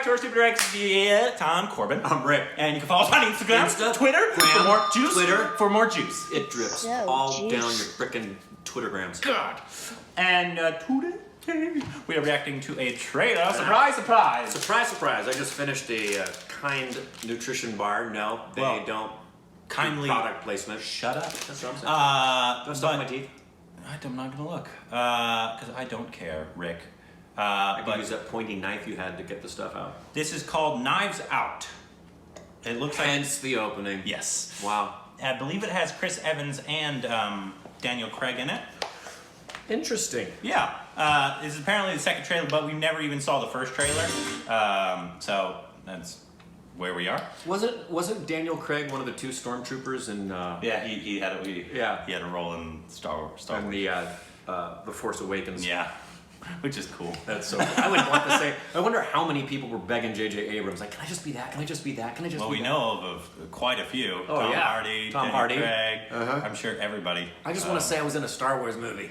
To our Stupid Rex, Tom Corbin. I'm Rick. And you can follow us on Instagram, Twitter, for more juice. For more juice. It drips all down your frickin' Twittergrams. God. And today, we are reacting to a trailer. Surprise, surprise. Surprise, surprise. I just finished a Kind nutrition bar. No, they don't. Kindly. Product placement. Shut up. That's what I'm saying. Do I stuff my teeth? I'm not going to look. Because I don't care, Rick. I could use that pointy knife you had to get the stuff out. This is called Knives Out. It looks like... Hence the opening. Yes. Wow. I believe it has Chris Evans and Daniel Craig in it. Interesting. Yeah. This is apparently the second trailer, but we never even saw the first trailer. So that's where we are. Wasn't Daniel Craig one of the two stormtroopers in... Yeah, he had a role in Star Wars. And the Force Awakens. Yeah. Which is cool. That's so cool. I would want to say, I wonder how many people were begging J.J. Abrams, like, can I just be that? Can I just be that? Can I just be that? Well, we know of quite a few. Oh, Tom yeah. Hardy, Tom Daniel Hardy. Craig. I'm sure everybody. I just want to say I was in a Star Wars movie.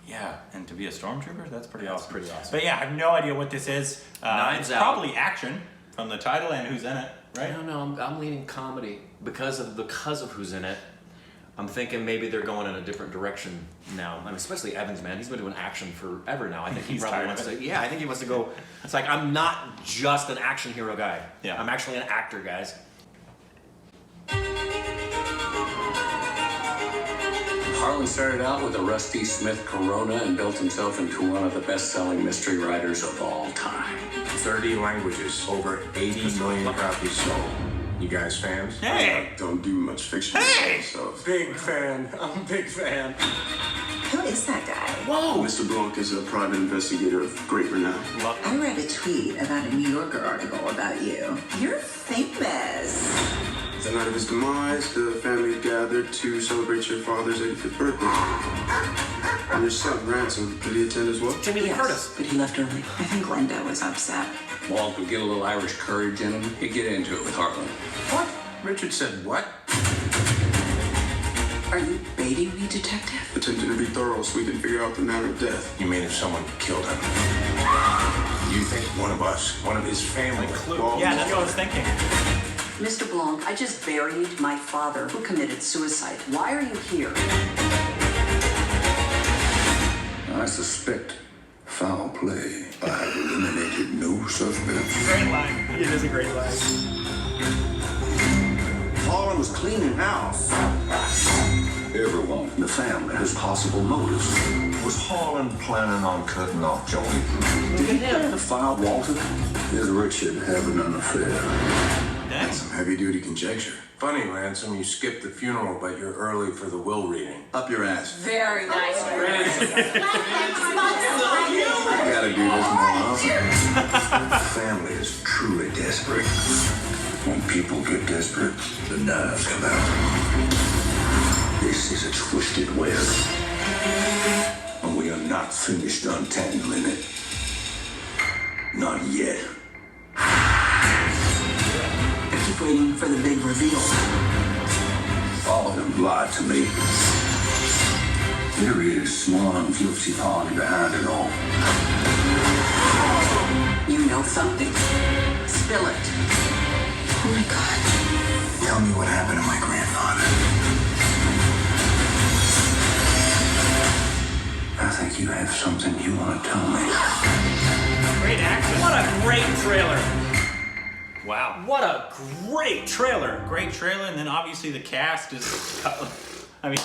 Yeah, and to be a stormtrooper, that's pretty awesome. That's pretty awesome. But yeah, I have no idea what this is. Knives it's Out. Probably action from the title and who's in it, right? I don't know. I'm leaning comedy because of who's in it. I'm thinking maybe they're going in a different direction now. I mean, especially Evans, man. He's been doing action forever now. I think he probably wants to. Yeah, I think he wants to go. It's like, I'm not just an action hero guy. Yeah. I'm actually an actor, guys. Harlan started out with a Rusty Smith Corona and built himself into one of the best-selling mystery writers of all time. 30 languages, over 80 million copies sold. You guys fans? Hey! Don't do much fiction. Hey! So big fan. I'm a big fan. Who is that guy? Whoa! Mr. Blanc is a private investigator of great renown. I read a tweet about a New Yorker article about you. You're famous. The night of his demise, the family gathered to celebrate your father's 85th birthday. And your son, Ransom, did he attend as well? Jimmy Lee Curtis. But he left early. I think Linda was upset. Walt would get a little Irish courage in him. He'd get into it with Harlan. What? Richard said what? Are you baiting me, detective? Attempting to be thorough so we can figure out the manner of death. You mean if someone killed him? You think one of us, one of his family, Well, Yeah, that's what I was thinking. Mr. Blanc, I just buried my father who committed suicide. Why are you here? I suspect foul play. I have eliminated no suspects. Great line. It is a great line. Harlan was cleaning house. Everyone in the family has possible motives. Was Harlan planning on cutting off Joey? Did he plan to file Walter? Is Richard having an affair? That's some heavy-duty conjecture. Funny, Ransom, you skipped the funeral, but you're early for the will reading. Up your ass. Very nice. I gotta do this more often. The family is truly desperate. When people get desperate, the knives come out. This is a twisted web. And we are not finished untangling it. Not yet. I keep waiting for the big reveal. All of them lied to me. There is one guilty party behind it all. You know something. Spill it. Oh my God. Tell me what happened to my grandfather. I think you have something you want to tell me. Great action. What a great trailer. Wow. What a great trailer. Great trailer, and then obviously the cast is, I mean,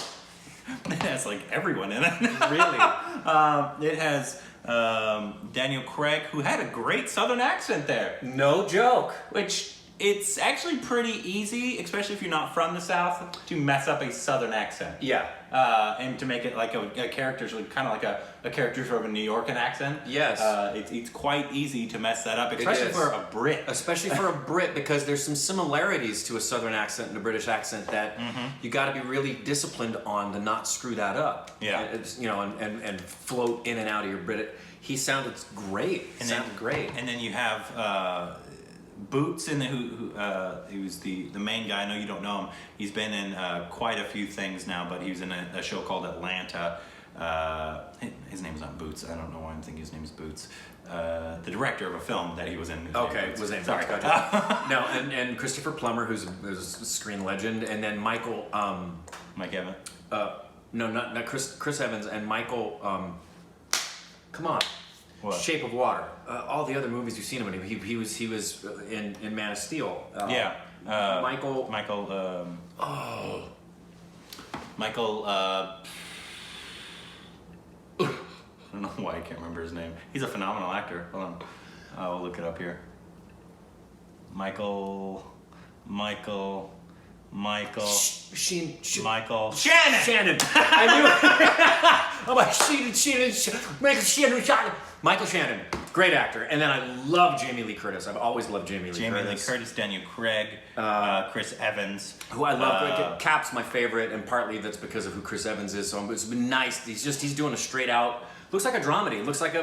it has like everyone in it. Really? It has Daniel Craig, who had a great Southern accent there. No joke. Which, it's actually pretty easy, especially if you're not from the South, to mess up a Southern accent. Yeah. And to make it like a character's kind of like a character from a New York accent. Yes. It's quite easy to mess that up, especially for a Brit. Especially for a Brit, because there's some similarities to a Southern accent and a British accent that you got to be really disciplined on to not screw that up. Yeah. It's, you know, and float in and out of your Brit. He sounded great. Sounded great. And then you have Boots in the he was the main guy. I know you don't know him. He's been in quite a few things now, but he was in a show called Atlanta. His name's not Boots. I don't know why I'm thinking his name's Boots. The director of a film that he was in. Okay, was named. Sorry. No, and Christopher Plummer, who's a screen legend, and then Michael. Mike Evans. No, not Chris Evans and Michael. Come on. What? Shape of Water. All the other movies you've seen him in. He was in Man of Steel. Michael. I don't know why I can't remember his name. He's a phenomenal actor. Hold on. I'll look it up here. Michael. Shannon. I knew it. I'm like, Michael Shannon. Great actor. And then I love Jamie Lee Curtis. I've always loved Jamie Lee Curtis. Daniel Craig, Chris Evans. Who I love. Cap's my favorite, and partly that's because of who Chris Evans is. So it's been nice. He's doing a straight out. Looks like a dramedy. Looks like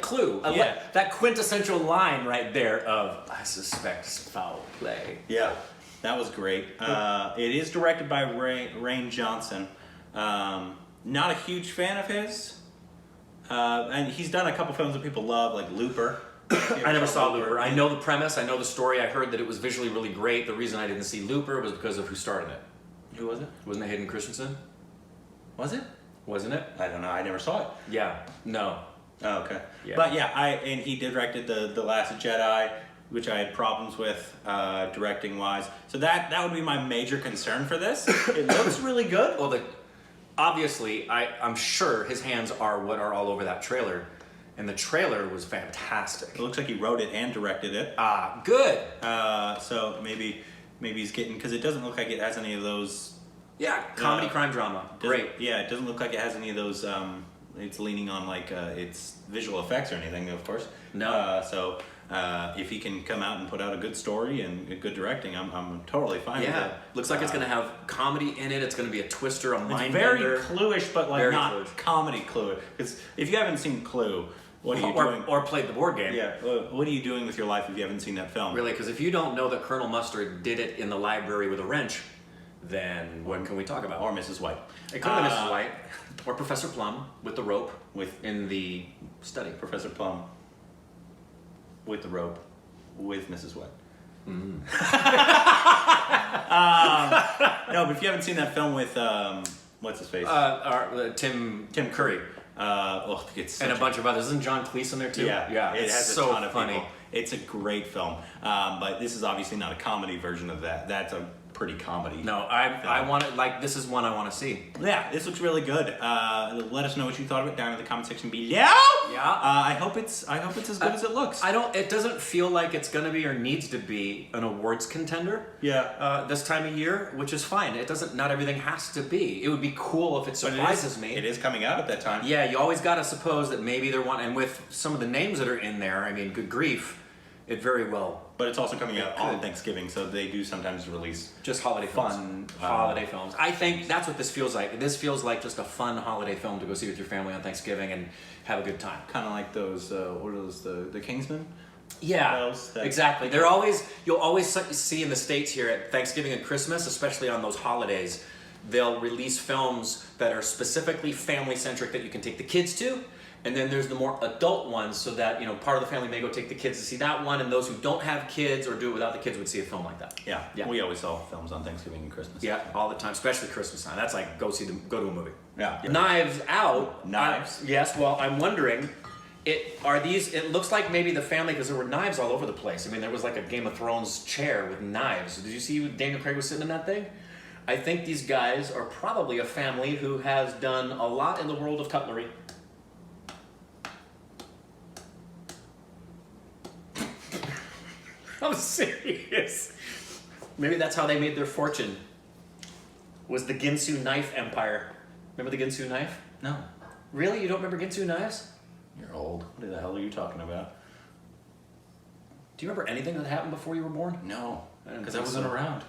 Clue. That quintessential line right there of I suspect foul play. Yeah, that was great. It is directed by Rain Johnson. Not a huge fan of his, and he's done a couple films that people love, like Looper. I never saw Looper. I know the premise. I know the story. I heard that it was visually really great. The reason I didn't see Looper was because of who starred in it. Who was it? Wasn't it Hayden Christensen? Was it? Wasn't it? I don't know. I never saw it. Yeah. No. Oh, okay. Yeah. But yeah, and he directed the Last Jedi, which I had problems with directing wise. So that would be my major concern for this. It looks really good. Well, obviously, I'm sure his hands are what are all over that trailer, and the trailer was fantastic. It looks like he wrote it and directed it. Good. So maybe he's getting, because it doesn't look like it has any of those. Yeah, comedy, crime, drama. Great. Yeah, it doesn't look like it has any of those. It's leaning on like its visual effects or anything, of course. No. So if he can come out and put out a good story and good directing, I'm totally fine with it. Yeah, looks like it's going to have comedy in it. It's going to be a twister, a mind very bender. Clue-ish, but like Very not Clue-ish. comedy Clue. Because if you haven't seen Clue, what are you doing? Or played the board game. Yeah, what are you doing with your life if you haven't seen that film? Really, because if you don't know that Colonel Mustard did it in the library with a wrench, then what can we talk about? Or Mrs. White. It could have been Mrs. White, or Professor Plum with the rope in the study. Professor Plum with the rope with Mrs. White. No, but if you haven't seen that film with what's his face? Tim Curry. It's And a bunch of others. Isn't John Cleese in there too? Yeah, it has so a ton of funny. people. It's a great film, but this is obviously not a comedy version of that. That's a pretty comedy. No, I want it, like, this is one I want to see. Yeah, this looks really good. Let us know what you thought of it down in the comment section below. Yeah. I hope it's as good as it looks. It doesn't feel like it's gonna be or needs to be an awards contender. Yeah. This time of year, which is fine. Not everything has to be. It would be cool if it surprises me. It is coming out at that time. Yeah, you always gotta suppose that maybe they're one, and with some of the names that are in there, I mean, good grief, it very well. But it's also coming out on Thanksgiving, so they do sometimes release just holiday films. Holiday films. I think that's what this feels like. This feels like just a fun holiday film to go see with your family on Thanksgiving and have a good time. Kind of like those, what are those, the Kingsman? Yeah, exactly. You'll always see in the States here at Thanksgiving and Christmas, especially on those holidays, they'll release films that are specifically family-centric that you can take the kids to. And then there's the more adult ones, so that, you know, part of the family may go take the kids to see that one, and those who don't have kids or do it without the kids would see a film like that. Yeah. We always saw films on Thanksgiving and Christmas. Yeah, all the time, especially Christmas time. That's like go to a movie. Yeah. Knives Out. Knives. Yes. Well, I'm wondering, it looks like maybe the family, because there were knives all over the place. I mean, there was like a Game of Thrones chair with knives. Did you see Daniel Craig was sitting in that thing? I think these guys are probably a family who has done a lot in the world of cutlery. I'm serious. Maybe that's how they made their fortune. Was the Ginsu knife empire. Remember the Ginsu knife? No. Really? You don't remember Ginsu knives? You're old. What the hell are you talking about? Do you remember anything that happened before you were born? No. I didn't Because I think wasn't so. around.